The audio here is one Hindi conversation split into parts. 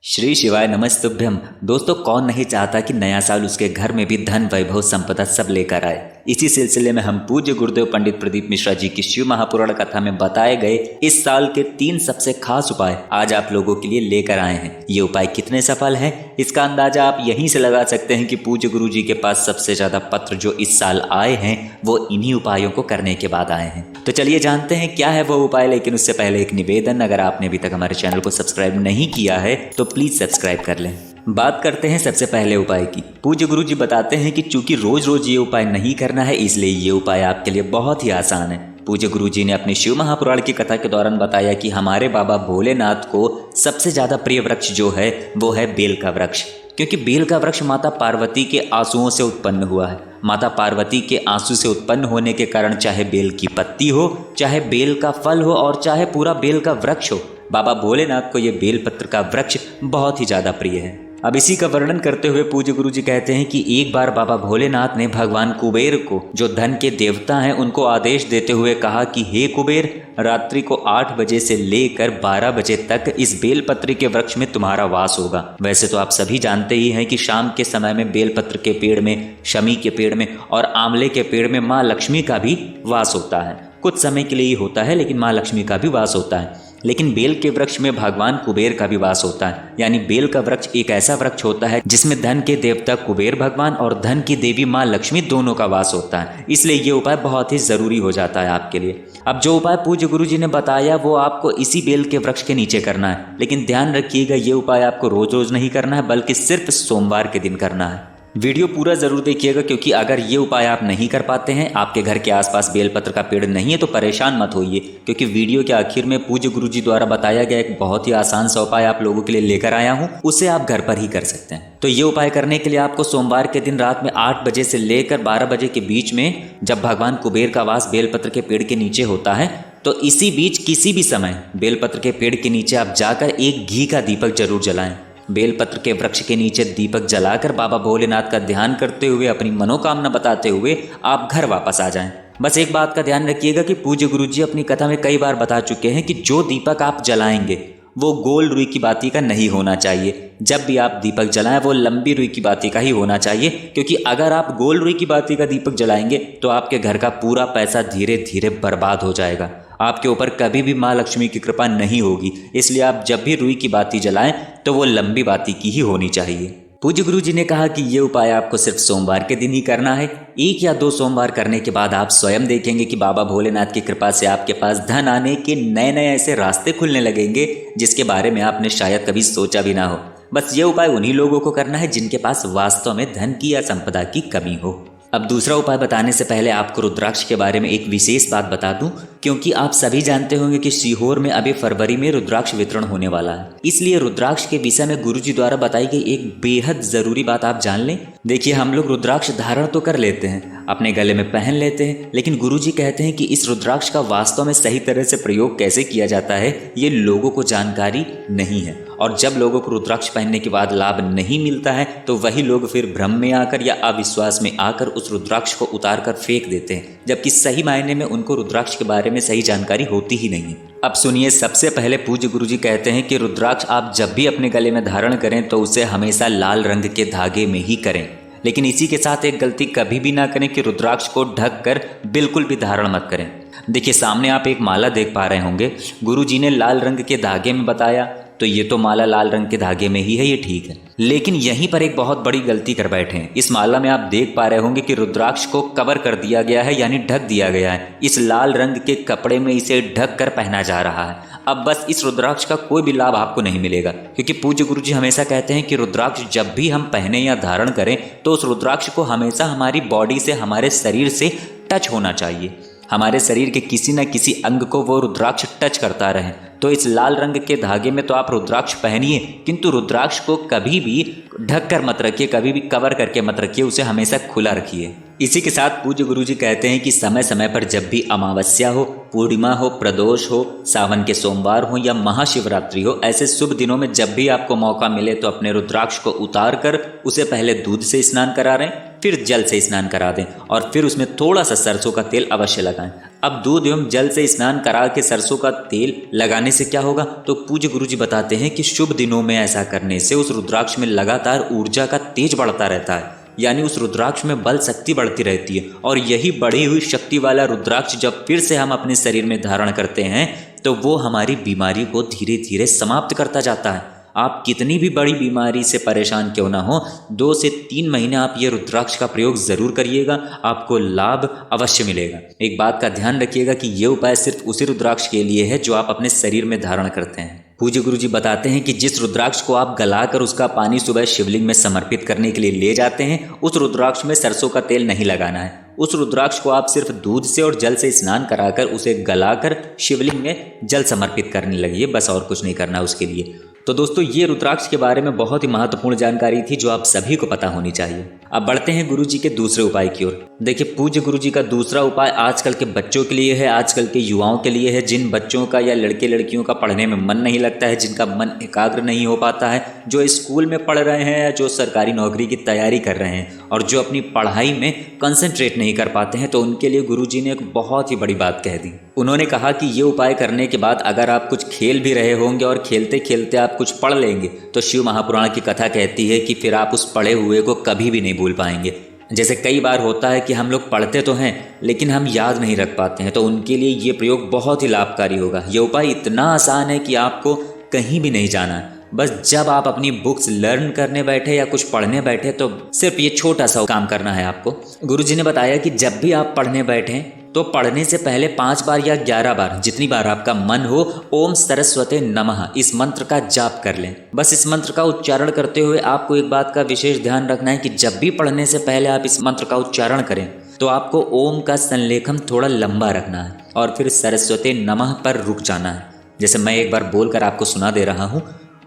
श्री शिवाय नमस्तुभ्यम। दोस्तों, कौन नहीं चाहता कि नया साल उसके घर में भी धन वैभव संपदा सब लेकर आए। इसी सिलसिले में हम पूज्य गुरुदेव पंडित प्रदीप मिश्रा जी की शिव महापुराण कथा में बताए गए इस साल के 3 सबसे खास उपाय आज आप लोगों के लिए लेकर आए हैं। ये उपाय कितने सफल हैं, इसका अंदाजा आप यहीं से लगा सकते हैं कि पूज्य गुरु जी के पास सबसे ज्यादा पत्र जो इस साल आए हैं वो इन्हीं उपायों को करने के बाद आए हैं। तो चलिए जानते हैं क्या है वो उपाय। लेकिन उससे पहले एक निवेदन, अगर आपने अभी तक हमारे चैनल को सब्सक्राइब नहीं किया है तो प्लीज सब्सक्राइब कर लें। बात करते हैं सबसे पहले उपाय की। पूज्य गुरु जी बताते हैं कि चूंकि रोज रोज ये उपाय नहीं करना है, इसलिए ये उपाय आपके लिए बहुत ही आसान है। पूज्य गुरु जी ने अपनी शिव महापुराण की कथा के दौरान बताया कि हमारे बाबा भोलेनाथ को सबसे ज्यादा प्रिय वृक्ष जो है वो है बेल का वृक्ष, क्योंकि बेल का वृक्ष माता पार्वती के आंसुओं से उत्पन्न हुआ है। माता पार्वती के आंसू से उत्पन्न होने के कारण चाहे बेल की पत्ती हो, चाहे बेल का फल हो और चाहे पूरा बेल का वृक्ष हो, बाबा भोलेनाथ को ये बेलपत्र का वृक्ष बहुत ही ज्यादा प्रिय है। अब इसी का वर्णन करते हुए पूज्य गुरु जी कहते हैं कि एक बार बाबा भोलेनाथ ने भगवान कुबेर को, जो धन के देवता हैं, उनको आदेश देते हुए कहा कि हे कुबेर, रात्रि को 8 बजे से लेकर 12 बजे तक इस बेलपत्र के वृक्ष में तुम्हारा वास होगा। वैसे तो आप सभी जानते ही हैं कि शाम के समय में बेलपत्र के पेड़ में, शमी के पेड़ में और आंवले के पेड़ में माँ लक्ष्मी का भी वास होता है। कुछ समय के लिए ही होता है, लेकिन माँ लक्ष्मी का भी वास होता है। लेकिन बेल के वृक्ष में भगवान कुबेर का भी वास होता है। यानी बेल का वृक्ष एक ऐसा वृक्ष होता है जिसमें धन के देवता कुबेर भगवान और धन की देवी माँ लक्ष्मी दोनों का वास होता है। इसलिए ये उपाय बहुत ही जरूरी हो जाता है आपके लिए। अब जो उपाय पूज्य गुरु जी ने बताया वो आपको इसी बेल के वृक्ष के नीचे करना है। लेकिन ध्यान रखिएगा, ये उपाय आपको रोज रोज नहीं करना है, बल्कि सिर्फ सोमवार के दिन करना है। वीडियो पूरा जरूर देखिएगा, क्योंकि अगर ये उपाय आप नहीं कर पाते हैं, आपके घर के आसपास बेलपत्र का पेड़ नहीं है, तो परेशान मत होइए, क्योंकि वीडियो के आखिर में पूज्य गुरु जी द्वारा बताया गया एक बहुत ही आसान सा उपाय आप लोगों के लिए लेकर आया हूँ। उसे आप घर पर ही कर सकते हैं। तो ये उपाय करने के लिए आपको सोमवार के दिन रात में 8 बजे से लेकर 12 बजे के बीच में, जब भगवान कुबेर का वास बेलपत्र के पेड़ के नीचे होता है, तो इसी बीच किसी भी समय बेलपत्र के पेड़ के नीचे आप जाकर एक घी का दीपक जरूर जलाएं। बेलपत्र के वृक्ष के नीचे दीपक जलाकर बाबा भोलेनाथ का ध्यान करते हुए, अपनी मनोकामना बताते हुए आप घर वापस आ जाएं। बस एक बात का ध्यान रखिएगा कि पूज्य गुरु जी अपनी कथा में कई बार बता चुके हैं कि जो दीपक आप जलाएंगे वो गोल रुई की बाती का नहीं होना चाहिए। जब भी आप दीपक जलाएं वो लंबी रुई की बाती का ही होना चाहिए, क्योंकि अगर आप गोल रुई की बाती का दीपक जलाएंगे तो आपके घर का पूरा पैसा धीरे धीरे बर्बाद हो जाएगा। आपके ऊपर कभी भी माँ लक्ष्मी की कृपा नहीं होगी। इसलिए आप जब भी रुई की बाती जलाएं तो वो लंबी बाती की ही होनी चाहिए। पूज्य गुरु जी ने कहा कि ये उपाय आपको सिर्फ सोमवार के दिन ही करना है। 1 या 2 सोमवार करने के बाद आप स्वयं देखेंगे कि बाबा भोलेनाथ की कृपा से आपके पास धन आने के नए नए ऐसे रास्ते खुलने लगेंगे जिसके बारे में आपने शायद कभी सोचा भी ना हो। बस ये उपाय उन्हीं लोगों को करना है जिनके पास वास्तव में धन की या संपदा की कमी हो। अब दूसरा उपाय बताने से पहले आपको रुद्राक्ष के बारे में एक विशेष बात बता दूं, क्योंकि आप सभी जानते होंगे कि सीहोर में अभी फरवरी में रुद्राक्ष वितरण होने वाला है। इसलिए रुद्राक्ष के विषय में गुरुजी द्वारा बताई गई एक बेहद जरूरी बात आप जान लें। देखिए, हम लोग रुद्राक्ष धारण तो कर लेते हैं, अपने गले में पहन लेते हैं, लेकिन गुरुजी कहते हैं कि इस रुद्राक्ष का वास्तव में सही तरह से प्रयोग कैसे किया जाता है ये लोगों को जानकारी नहीं है। और जब लोगों को रुद्राक्ष पहनने के बाद लाभ नहीं मिलता है तो वही लोग फिर भ्रम में आकर या अविश्वास में आकर उस रुद्राक्ष को उतार कर फेंक देते हैं, जबकि सही मायने में उनको रुद्राक्ष के बारे में सही जानकारी होती ही नहीं है। अब सुनिए, सबसे पहले पूज्य गुरुजी कहते हैं कि रुद्राक्ष आप जब भी अपने गले में धारण करें तो उसे हमेशा लाल रंग के धागे में ही करें। लेकिन इसी के साथ एक गलती कभी भी ना करें कि रुद्राक्ष को ढक कर बिल्कुल भी धारण मत करें। देखिए, सामने आप एक माला देख पा रहे होंगे। गुरुजी ने लाल रंग के धागे में बताया, तो ये तो माला लाल रंग के धागे में ही है, ये ठीक है। लेकिन यहीं पर एक बहुत बड़ी गलती कर बैठे हैं। इस माला में आप देख पा रहे होंगे कि रुद्राक्ष को कवर कर दिया गया है, यानी ढक दिया गया है। इस लाल रंग के कपड़े में इसे ढक कर पहना जा रहा है। अब बस इस रुद्राक्ष का कोई भी लाभ आपको नहीं मिलेगा, क्योंकि पूज्य गुरु जी हमेशा कहते हैं कि रुद्राक्ष जब भी हम पहने या धारण करें तो उस रुद्राक्ष को हमेशा हमारी बॉडी से, हमारे शरीर से टच होना चाहिए। हमारे शरीर के किसी न किसी अंग को वो रुद्राक्ष टच करता रहे। तो इस लाल रंग के धागे में तो आप रुद्राक्ष पहनिए, किंतु रुद्राक्ष को कभी भी ढक कर मत रखिए, कभी भी कवर करके मत रखिए, उसे हमेशा खुला रखिए। इसी के साथ पूज्य गुरु जी कहते हैं कि समय समय पर जब भी अमावस्या हो, पूर्णिमा हो, प्रदोष हो, सावन के सोमवार हो या महाशिवरात्रि हो, ऐसे शुभ दिनों में जब भी आपको मौका मिले तो अपने रुद्राक्ष को उतार कर उसे पहले दूध से स्नान करा लें फिर जल से स्नान करा दें और फिर उसमें थोड़ा सा सरसों का तेल अवश्य लगाएं। अब दूध एवं जल से स्नान करा के सरसों का तेल लगाने से क्या होगा, तो पूज्य गुरुजी बताते हैं कि शुभ दिनों में ऐसा करने से उस रुद्राक्ष में लगातार ऊर्जा का तेज बढ़ता रहता है, यानी उस रुद्राक्ष में बल शक्ति बढ़ती रहती है। और यही बढ़ी हुई शक्ति वाला रुद्राक्ष जब फिर से हम अपने शरीर में धारण करते हैं तो वो हमारी बीमारी को धीरे धीरे समाप्त करता जाता है। आप कितनी भी बड़ी बीमारी से परेशान क्यों ना हो, 2 से 3 महीने आप ये रुद्राक्ष का प्रयोग ज़रूर करिएगा, आपको लाभ अवश्य मिलेगा। एक बात का ध्यान रखिएगा कि ये उपाय सिर्फ उसी रुद्राक्ष के लिए है जो आप अपने शरीर में धारण करते हैं। पूज्य गुरुजी बताते हैं कि जिस रुद्राक्ष को आप गलाकर उसका पानी सुबह शिवलिंग में समर्पित करने के लिए ले जाते हैं, उस रुद्राक्ष में सरसों का तेल नहीं लगाना है। उस रुद्राक्ष को आप सिर्फ दूध से और जल से स्नान कराकर उसे गलाकर शिवलिंग में जल समर्पित करने लगिए, बस और कुछ नहीं करना उसके लिए। तो दोस्तों, ये रुद्राक्ष के बारे में बहुत ही महत्वपूर्ण जानकारी थी जो आप सभी को पता होनी चाहिए। अब बढ़ते हैं गुरुजी के दूसरे उपाय की ओर। देखिए, पूज्य गुरुजी का दूसरा उपाय आजकल के बच्चों के लिए है, आजकल के युवाओं के लिए है, जिन बच्चों का या लड़के लड़कियों का पढ़ने में मन नहीं लगता है, जिनका मन एकाग्र नहीं हो पाता है, जो स्कूल में पढ़ रहे हैं या जो सरकारी नौकरी की तैयारी कर रहे हैं और जो अपनी पढ़ाई में कंसंट्रेट नहीं कर पाते हैं, तो उनके लिए गुरुजी ने एक बहुत ही बड़ी बात कह दी। उन्होंने कहा कि ये उपाय करने के बाद अगर आप कुछ खेल भी रहे होंगे और खेलते खेलते आप कुछ पढ़ लेंगे, तो शिव महापुराण की कथा कहती है कि फिर आप उस पढ़े हुए को कभी भी नहीं भूल पाएंगे। जैसे कई बार होता है कि हम लोग पढ़ते तो हैं लेकिन हम याद नहीं रख पाते हैं, तो उनके लिए ये प्रयोग बहुत ही लाभकारी होगा। ये उपाय इतना आसान है कि आपको कहीं भी नहीं जाना है, बस जब आप अपनी बुक्स लर्न करने बैठे या कुछ पढ़ने बैठे तो सिर्फ ये छोटा सा काम करना है आपको। गुरुजी ने बताया कि जब भी आप पढ़ने बैठें तो पढ़ने से पहले 5 बार या 11 बार, जितनी बार आपका मन हो, ओम सरस्वते नमः इस मंत्र का जाप कर लें। बस इस मंत्र का उच्चारण करते हुए आपको एक बात का विशेष ध्यान रखना है कि जब भी पढ़ने से पहले आप इस मंत्र का उच्चारण करें तो आपको ओम का संलेखन थोड़ा लंबा रखना है और फिर सरस्वते नमः पर रुक जाना है। जैसे मैं एक बार बोलकर आपको सुना दे रहा हूँ,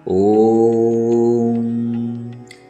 ओम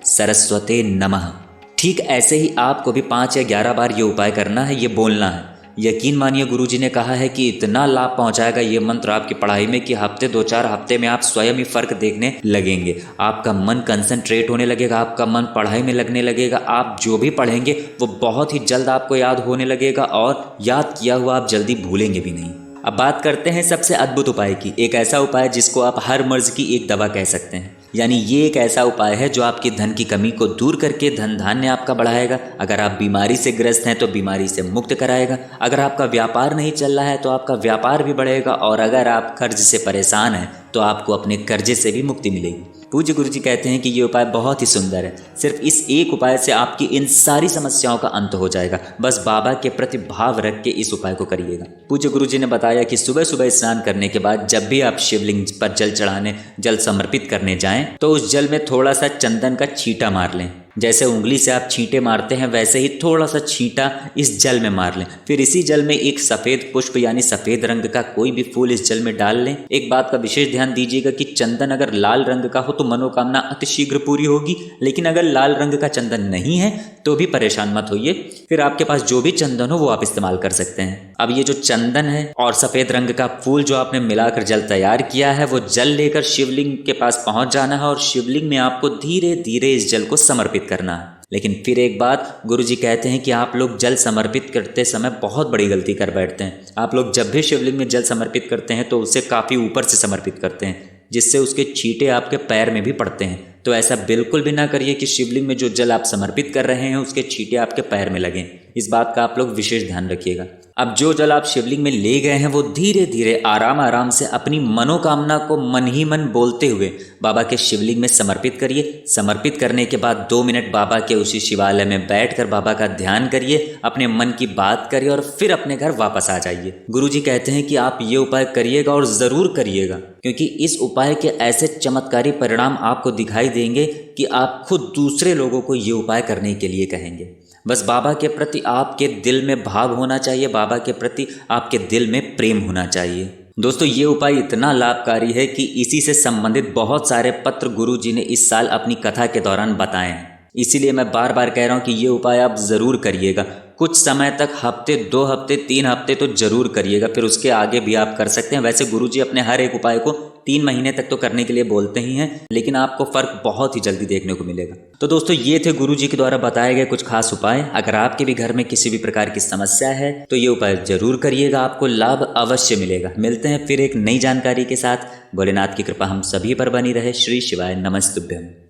सरस्वते नमः। ठीक ऐसे ही आपको भी 5 या 11 बार ये उपाय करना है, ये बोलना है। यकीन मानिए, गुरुजी ने कहा है कि इतना लाभ पहुंचाएगा ये मंत्र आपकी पढ़ाई में कि हफ्ते 2-4 हफ्ते में आप स्वयं ही फर्क देखने लगेंगे। आपका मन कंसंट्रेट होने लगेगा, आपका मन पढ़ाई में लगने लगेगा, आप जो भी पढ़ेंगे वो बहुत ही जल्द आपको याद होने लगेगा और याद किया हुआ आप जल्दी भूलेंगे भी नहीं। अब बात करते हैं सबसे अद्भुत उपाय की, एक ऐसा उपाय जिसको आप हर मर्ज की एक दवा कह सकते हैं। यानी ये एक ऐसा उपाय है जो आपकी धन की कमी को दूर करके धन धान्य आपका बढ़ाएगा। अगर आप बीमारी से ग्रस्त हैं तो बीमारी से मुक्त कराएगा। अगर आपका व्यापार नहीं चल रहा है तो आपका व्यापार भी बढ़ेगा। और अगर आप कर्ज से परेशान हैं तो आपको अपने कर्जे से भी मुक्ति मिलेगी। पूज्य गुरुजी कहते हैं कि ये उपाय बहुत ही सुंदर है। सिर्फ इस एक उपाय से आपकी इन सारी समस्याओं का अंत हो जाएगा। बस बाबा के प्रति भाव रख के इस उपाय को करिएगा। पूज्य गुरुजी ने बताया कि सुबह सुबह स्नान करने के बाद जब भी आप शिवलिंग पर जल चढ़ाने, जल समर्पित करने जाएं, तो उस जल में थोड़ा सा चंदन का छींटा मार लें। जैसे उंगली से आप छींटे मारते हैं वैसे ही थोड़ा सा छींटा इस जल में मार लें। फिर इसी जल में एक सफ़ेद पुष्प यानी सफ़ेद रंग का कोई भी फूल इस जल में डाल लें। एक बात का विशेष ध्यान दीजिएगा कि चंदन अगर लाल रंग का हो तो मनोकामना अतिशीघ्र पूरी होगी, लेकिन अगर लाल रंग का चंदन नहीं है तो भी परेशान मत होइए। फिर आपके पास जो भी चंदन हो वो आप इस्तेमाल कर सकते हैं। अब ये जो चंदन है और सफ़ेद रंग का फूल जो आपने मिलाकर जल तैयार किया है, वो जल लेकर शिवलिंग के पास पहुंच जाना है और शिवलिंग में आपको धीरे धीरे इस जल को समर्पित करना है। लेकिन फिर एक बात, गुरुजी कहते हैं कि आप लोग जल समर्पित करते समय बहुत बड़ी गलती कर बैठते हैं। आप लोग जब भी शिवलिंग में जल समर्पित करते हैं तो उसे काफ़ी ऊपर से समर्पित करते हैं, जिससे उसके छींटे आपके पैर में भी पड़ते हैं। तो ऐसा बिल्कुल भी ना करिए कि शिवलिंग में जो जल आप समर्पित कर रहे हैं उसके छींटे आपके पैर में लगें। इस बात का आप लोग विशेष ध्यान रखिएगा। अब जो जल आप शिवलिंग में ले गए हैं वो धीरे धीरे आराम आराम से अपनी मनोकामना को मन ही मन बोलते हुए बाबा के शिवलिंग में समर्पित करिए। समर्पित करने के बाद 2 मिनट बाबा के उसी शिवालय में बैठकर बाबा का ध्यान करिए, अपने मन की बात करिए और फिर अपने घर वापस आ जाइए। गुरुजी कहते हैं कि आप ये उपाय करिएगा और ज़रूर करिएगा, क्योंकि इस उपाय के ऐसे चमत्कारी परिणाम आपको दिखाई देंगे कि आप खुद दूसरे लोगों को ये उपाय करने के लिए कहेंगे। बस बाबा के प्रति आपके दिल में भाव होना चाहिए, बाबा के प्रति आपके दिल में प्रेम होना चाहिए। दोस्तों, ये उपाय इतना लाभकारी है कि इसी से संबंधित बहुत सारे पत्र गुरुजी ने इस साल अपनी कथा के दौरान बताए हैं। इसीलिए मैं बार बार कह रहा हूँ कि ये उपाय आप ज़रूर करिएगा। कुछ समय तक, हफ्ते, 2 हफ्ते, 3 हफ्ते तो ज़रूर करिएगा, फिर उसके आगे भी आप कर सकते हैं। वैसे गुरुजी अपने हर एक उपाय को 3 महीने तक तो करने के लिए बोलते ही हैं, लेकिन आपको फ़र्क बहुत ही जल्दी देखने को मिलेगा। तो दोस्तों ये थे गुरु जी के द्वारा बताए गए कुछ खास उपाय। अगर आपके भी घर में किसी भी प्रकार की समस्या है तो ये उपाय जरूर करिएगा, आपको लाभ अवश्य मिलेगा। मिलते हैं फिर एक नई जानकारी के साथ। भोलेनाथ की कृपा हम सभी पर बनी रहे। श्री शिवाय नमस्तुभ्यम।